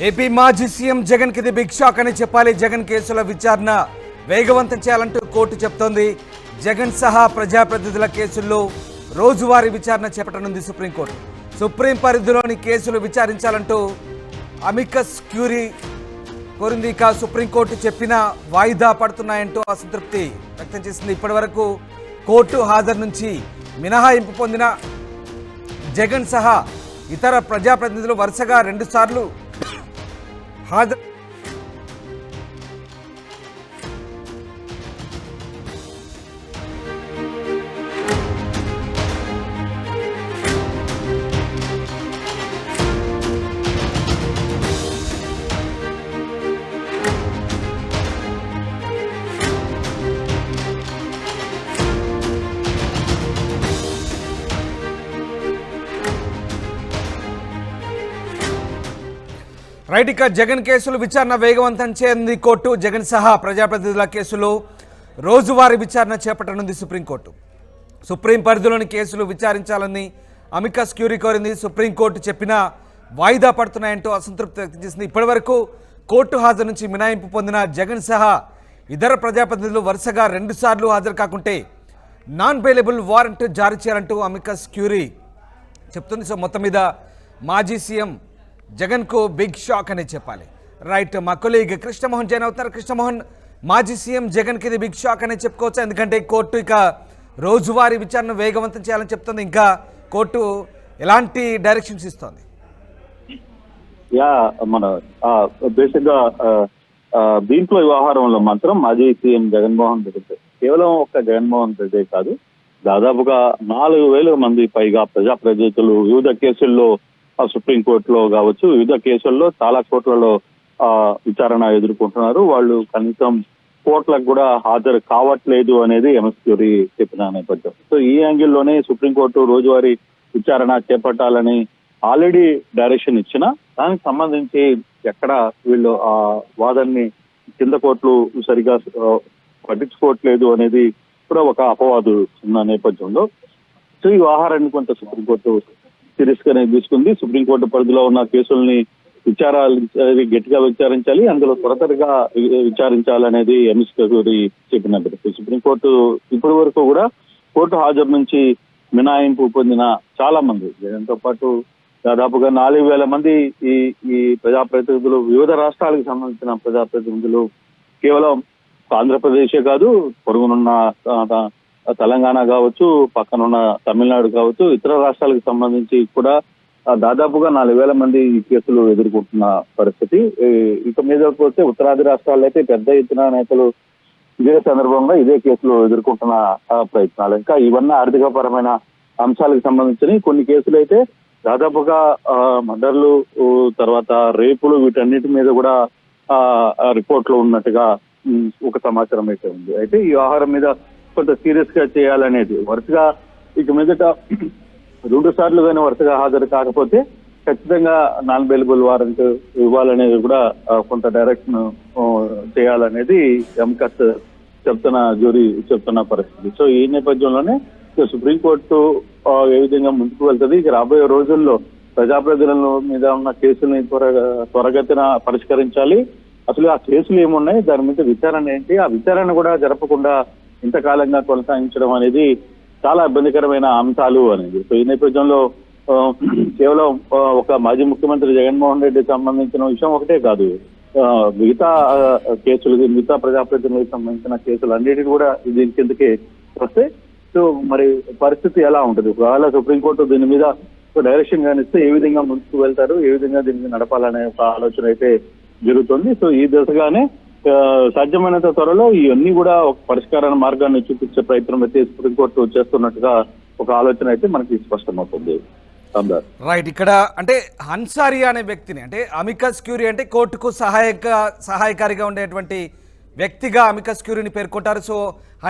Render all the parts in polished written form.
AP మాజీ CM Jagan కి big shock అని చెప్పాలి. జగన్ కేసుల విచారణ వేగవంతం చేయాలంటూ కోర్టు చెప్తోంది. జగన్ సహా ప్రజాప్రతినిధుల కేసుల్లో రోజువారీ విచారణ చేపట్టనుంది సుప్రీంకోర్టు. సుప్రీం పరిధిలోని కేసులు విచారించాలంటూ అమికస్ క్యూరీ కోరింది. ఇక సుప్రీంకోర్టు చెప్పిన వాయిదా పడుతున్నాయంటూ అసంతృప్తి వ్యక్తం చేసింది. ఇప్పటి వరకు కోర్టు హాజరు నుంచి మినహాయింపు పొందిన జగన్ సహా ఇతర ప్రజాప్రతినిధులు వరుసగా 2 సార్లు హాజరు రైట్. ఇక జగన్ కేసులు విచారణ వేగవంతం చేయంది కోర్టు. జగన్ సహా ప్రజాప్రతినిధుల కేసులో రోజువారీ విచారణ చేపట్టనుంది సుప్రీంకోర్టు. సుప్రీం పరిధిలోని కేసులు విచారించాలని అమికస్ క్యూరీ కోరింది. సుప్రీంకోర్టు చెప్పిన వాయిదా పడుతున్నాయంటూ అసంతృప్తి వ్యక్తం చేసింది. ఇప్పటివరకు కోర్టు హాజరు నుంచి మినహాయింపు పొందిన జగన్ సహా ఇతర ప్రజాప్రతినిధులు వరుసగా 2 సార్లు హాజరు కాకుంటే నాన్ బెయిలబుల్ వారెంట్ జారీ చేయాలంటూ అమికస్ క్యూరీ చెప్తుంది. సో మొత్తం మీద మాజీ సీఎం జగన్ కు బిగ్ షాక్ అని చెప్పాలి. రైట్, మా కొలీగ్ కృష్ణమోహన్ జాయిన్ అవుతున్నారు. కృష్ణమోహన్, మాజీ సీఎం జగన్ కి ఇది బిగ్ షాక్ అని చెప్పుకోవచ్చు. ఎందుకంటే కోర్టు ఇక రోజువారీ విచారణ వేగవంతం చేయాలని చెప్తుంది. ఇంకా కోర్టు ఎలాంటి డైరెక్షన్స్ ఇస్తోంది? మన బేసిక్ గా దీంట్లో వ్యవహారంలో మాత్రం మాజీ సీఎం జగన్మోహన్ రెడ్డి కేవలం ఒక్క జగన్మోహన్ రెడ్డి కాదు, దాదాపుగా 4,000 మంది పైగా ప్రజాప్రతినిధులు వివిధ కేసుల్లో సుప్రీంకోర్టులో కావచ్చు, వివిధ కేసుల్లో చాలా కోర్టులలో విచారణ ఎదుర్కొంటున్నారు. వాళ్ళు కనీసం కోర్టులకు కూడా హాజరు కావట్లేదు అనేది ఎంఎస్ క్యూరీ చెప్పిన నేపథ్యం. సో ఈ యాంగిల్లోనే సుప్రీంకోర్టు రోజువారీ విచారణ చేపట్టాలని ఆల్రెడీ డైరెక్షన్ ఇచ్చిన దానికి సంబంధించి ఎక్కడ వీళ్ళు ఆ వాదనని కింద కోర్టులు సరిగా పట్టించుకోవట్లేదు అనేది కూడా ఒక అపవాదు ఉన్న నేపథ్యంలో సో ఈ వ్యవహారాన్ని కొంత సుప్రీంకోర్టు సీరియస్ గానే తీసుకుంది. సుప్రీంకోర్టు పరిధిలో ఉన్న కేసుల్ని గట్టిగా విచారించాలి, అందులో త్వరగా విచారించాలనేది ఎంఎస్ క్యూరీ చెప్పినట్టు సుప్రీంకోర్టు ఇప్పటి వరకు కూడా కోర్టు హాజరు నుంచి మినహాయింపు పొందిన చాలా మంది, జగన్తో పాటు దాదాపుగా 4,000 మంది ఈ ప్రజాప్రతినిధులు, వివిధ రాష్ట్రాలకు సంబంధించిన ప్రజాప్రతినిధులు, కేవలం ఆంధ్రప్రదేశే కాదు, పొరుగునున్న తెలంగాణ కావచ్చు, పక్కనున్న తమిళనాడు కావచ్చు, ఇతర రాష్ట్రాలకు సంబంధించి కూడా దాదాపుగా 4,000 మంది ఈ కేసులు ఎదుర్కొంటున్న పరిస్థితి. ఇక మీద పోతే ఉత్తరాది రాష్ట్రాల్లో అయితే పెద్ద ఎత్తున నేతలు ఇదే సందర్భంగా ఇదే కేసులు ఎదుర్కొంటున్న ప్రయత్నాలు. ఇంకా ఇవన్నీ ఆర్థిక పరమైన అంశాలకు సంబంధించిన కొన్ని కేసులు అయితే దాదాపుగా మర్డర్లు, తర్వాత రేపులు, వీటన్నిటి మీద కూడా రిపోర్ట్లు ఉన్నట్టుగా ఒక సమాచారం అయితే ఉంది. అయితే ఈ వ్యవహారం మీద కొంత సీరియస్ గా చేయాలనేది వరుసగా ఇక మీదట 2 సార్లు కానీ వరుసగా హాజరు కాకపోతే ఖచ్చితంగా నాన్ బెయిలబుల్ వారెంట్ ఇవ్వాలనేది కూడా కొంత డైరెక్షన్ చేయాలనేది ఎంకస్ జ్యూరీ చెప్తున్న పరిస్థితి. సో ఈ నేపథ్యంలోనే సుప్రీంకోర్టు ఏ విధంగా ముందుకు వెళ్తుంది, ఇక రాబోయే రోజుల్లో ప్రజాప్రతినిధుల మీద ఉన్న కేసుల్ని త్వరగతిన పరిష్కరించాలి. అసలు ఆ కేసులు ఏమున్నాయి, దాని మీద విచారణ ఏంటి, ఆ విచారణ కూడా జరపకుండా ఇంతకాలంగా కొనసాగించడం అనేది చాలా ఇబ్బందికరమైన అంశాలు అనేది. సో ఈ నేపథ్యంలో కేవలం ఒక మాజీ ముఖ్యమంత్రి జగన్మోహన్ రెడ్డికి సంబంధించిన విషయం ఒకటే కాదు, మిగతా కేసులు, మిగతా ప్రజాప్రతినిధులకు సంబంధించిన కేసులు అన్నిటికీ కూడా దీని కిందకి వస్తే సో మరి పరిస్థితి ఎలా ఉంటుంది? ఒకవేళ సుప్రీంకోర్టు దీని మీద డైరెక్షన్ కానిస్తే ఏ విధంగా ముందుకు వెళ్తారు, ఏ విధంగా దీన్ని నడపాలనే ఒక ఆలోచన అయితే జరుగుతుంది. సో ఈ దిశగానే సాధ్యమైనంత త్వరలో ఇవన్నీ కూడా ఒక పరిష్కార మార్గాన్ని చూపించే ప్రయత్నం అయితే సుప్రీంకోర్టు చేస్తున్నట్టుగా ఒక ఆలోచన అయితే మనకి స్పష్టమవుతుంది. రైట్, ఇక్కడ అంటే అన్సారీ అనే వ్యక్తిని, అంటే అమికస్ క్యూరీ అంటే కోర్టుకు సహాయకారిగా ఉండేటువంటి వ్యక్తిగా అమికస్ క్యూరీని పేర్కొంటారు. సో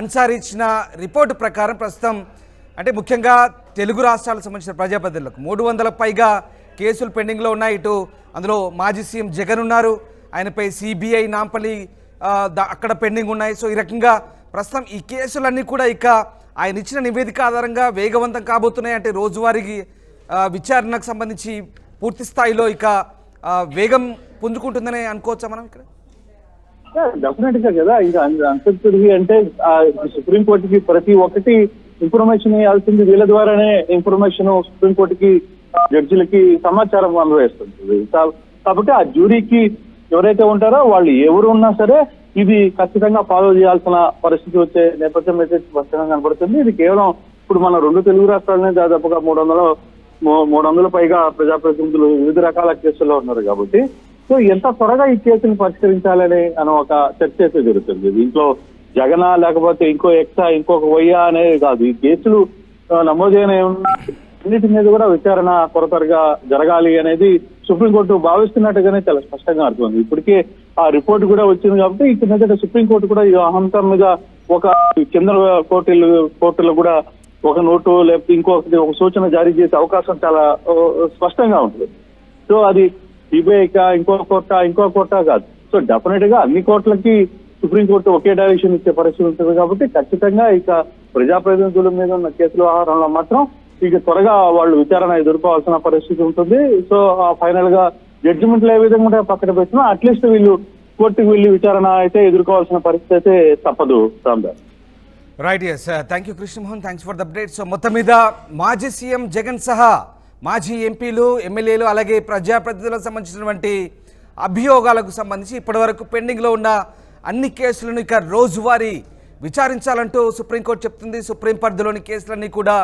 అన్సారీ ఇచ్చిన రిపోర్టు ప్రకారం ప్రస్తుతం అంటే ముఖ్యంగా తెలుగు రాష్ట్రాలకు సంబంధించిన ప్రజాప్రతినిధులకు 300 పైగా కేసులు పెండింగ్లో ఉన్నాయి. ఇటు అందులో మాజీ సీఎం జగన్ ఉన్నారు, ఆయనపై సిబిఐ, నాంపల్లి అక్కడ పెండింగ్ ఉన్నాయి. సో ఈ రకంగా ప్రస్తుతం ఈ కేసులన్నీ కూడా ఇక ఆయన ఇచ్చిన నివేదిక ఆధారంగా వేగవంతం కాబోతున్నాయి. అంటే రోజువారీ విచారణకు సంబంధించి పూర్తి స్థాయిలో ఇక వేగం పుంజుకుంటుందని అనుకోవచ్చా మనం ఇక్కడ? డెఫినెట్ గా కదా, ఇంకా అన్సెక్యూరిటీ అంటే సుప్రీంకోర్టుకి ప్రతి ఒక్కటి ఇన్ఫర్మేషన్ ఇవ్వాల్సింది వీళ్ళ ద్వారానే ఇన్ఫర్మేషన్ సుప్రీంకోర్టుకి జడ్జిలకి సమాచారం అందజేస్తుంది. కాబట్టి ఆ జ్యూరీకి ఎవరైతే ఉంటారో వాళ్ళు ఎవరు ఉన్నా సరే ఇది ఖచ్చితంగా ఫాలో చేయాల్సిన పరిస్థితి వచ్చే నేపథ్యం అయితే స్పష్టంగా కనబడుతుంది. ఇది కేవలం ఇప్పుడు మన 2 తెలుగు రాష్ట్రాలనే దాదాపుగా 300 పైగా ప్రజాప్రతినిధులు వివిధ రకాల కేసుల్లో ఉన్నారు కాబట్టి సో ఎంత త్వరగా ఈ కేసును పరిష్కరించాలని అని ఒక చర్చ అయితే జరుగుతుంది. దీంట్లో జగనా లేకపోతే ఇంకో ఎక్సా ఇంకొక వయ్యా అనేది కాదు, ఈ కేసులు నమోదైన అన్నిటి మీద కూడా విచారణ త్వరగా జరగాలి అనేది సుప్రీంకోర్టు భావిస్తున్నట్టుగానే చాలా స్పష్టంగా అర్థమైంది. ఇప్పటికే ఆ రిపోర్ట్ కూడా వచ్చింది కాబట్టి ఇక మీదట సుప్రీంకోర్టు కూడా ఈ అంశం మీద ఒక కింద కోర్టులు కూడా ఒక నోటు లేకపోతే ఇంకొకటి ఒక సూచన జారీ చేసే అవకాశం చాలా స్పష్టంగా ఉంటుంది. సో అది సిబిఐకా ఇంకో కోర్టా కాదు. సో డెఫినెట్ గా అన్ని కోర్టులకి సుప్రీంకోర్టు ఒకే డైరెక్షన్ ఇచ్చే పరిస్థితి ఉంటుంది కాబట్టి ఖచ్చితంగా ఇక ప్రజాప్రతినిధుల మీద ఉన్న కేసుల వ్యవహారంలో మాత్రం ఇక త్వరగా వాళ్ళు విచారణ ఎదుర్కోవాల్సిన పరిస్థితి ఉంటుంది. సో ఫైనల్ గా జడ్జిమెంట్లు ఏ విధంగా పక్కన పెట్టినా అట్లీస్ట్ వీళ్ళు కోర్టుకు వెళ్ళి విచారణ అయితే ఎదుర్కోవాల్సిన పరిస్థితి అయితే తప్పదు. Ramdas. Right, yes, thank you Krishnamohan, thanks for the update. So మొత్తం మీద మాజీ సీఎం జగన్ సహా మాజీ ఎంపీలు, ఎమ్మెల్యేలు అలాగే ప్రజాప్రతినిధులకు సంబంధించినటువంటి అభియోగాలకు సంబంధించి ఇప్పటివరకు పెండింగ్లో ఉన్న అన్ని కేసులను ఇక రోజువారీ విచారించాలంటూ సుప్రీంకోర్టు చెప్తుంది. సుప్రీం పరిధిలోని కేసులన్నీ కూడా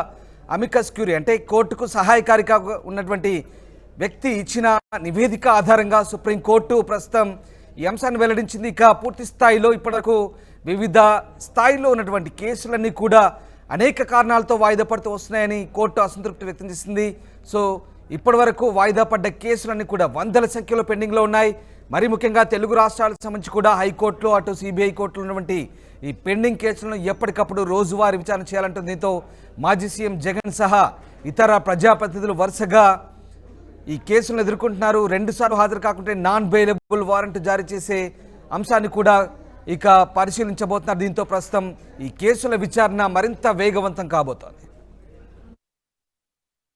అమికస్ క్యూరీ అంటే కోర్టుకు సహాయకారిగా ఉన్నటువంటి వ్యక్తి ఇచ్చిన నివేదిక ఆధారంగా సుప్రీంకోర్టు ప్రస్తుతం ఈ అంశాన్ని వెల్లడించింది. ఇక పూర్తి స్థాయిలో ఇప్పటివరకు వివిధ స్థాయిలో ఉన్నటువంటి కేసులన్నీ కూడా అనేక కారణాలతో వాయిదా పడుతూ వస్తున్నాయని కోర్టు అసంతృప్తి వ్యక్తం చేసింది. సో ఇప్పటి వరకు వాయిదా పడ్డ కేసులన్నీ కూడా వందల సంఖ్యలో పెండింగ్లో ఉన్నాయి. మరి ముఖ్యంగా తెలుగు రాష్ట్రాలకు సంబంధించి కూడా హైకోర్టులో అటు సిబిఐ కోర్టులో ఉన్నటువంటి ఈ పెండింగ్ కేసులను ఎప్పటికప్పుడు రోజువారీ విచారణ చేయాలంటుంది. దీంతో మాజీ సీఎం జగన్ సహా ఇతర ప్రజాప్రతినిధులు వరుసగా ఈ కేసులను ఎదుర్కొంటున్నారు. 2 సార్లు హాజరు కాకుంటే నాన్ బెయిలబుల్ వారెంట్ జారీ చేసే అంశాన్ని కూడా ఇక పరిశీలించబోతున్నారు. దీంతో ప్రస్తుతం ఈ కేసుల విచారణ మరింత వేగవంతం కాబోతోంది.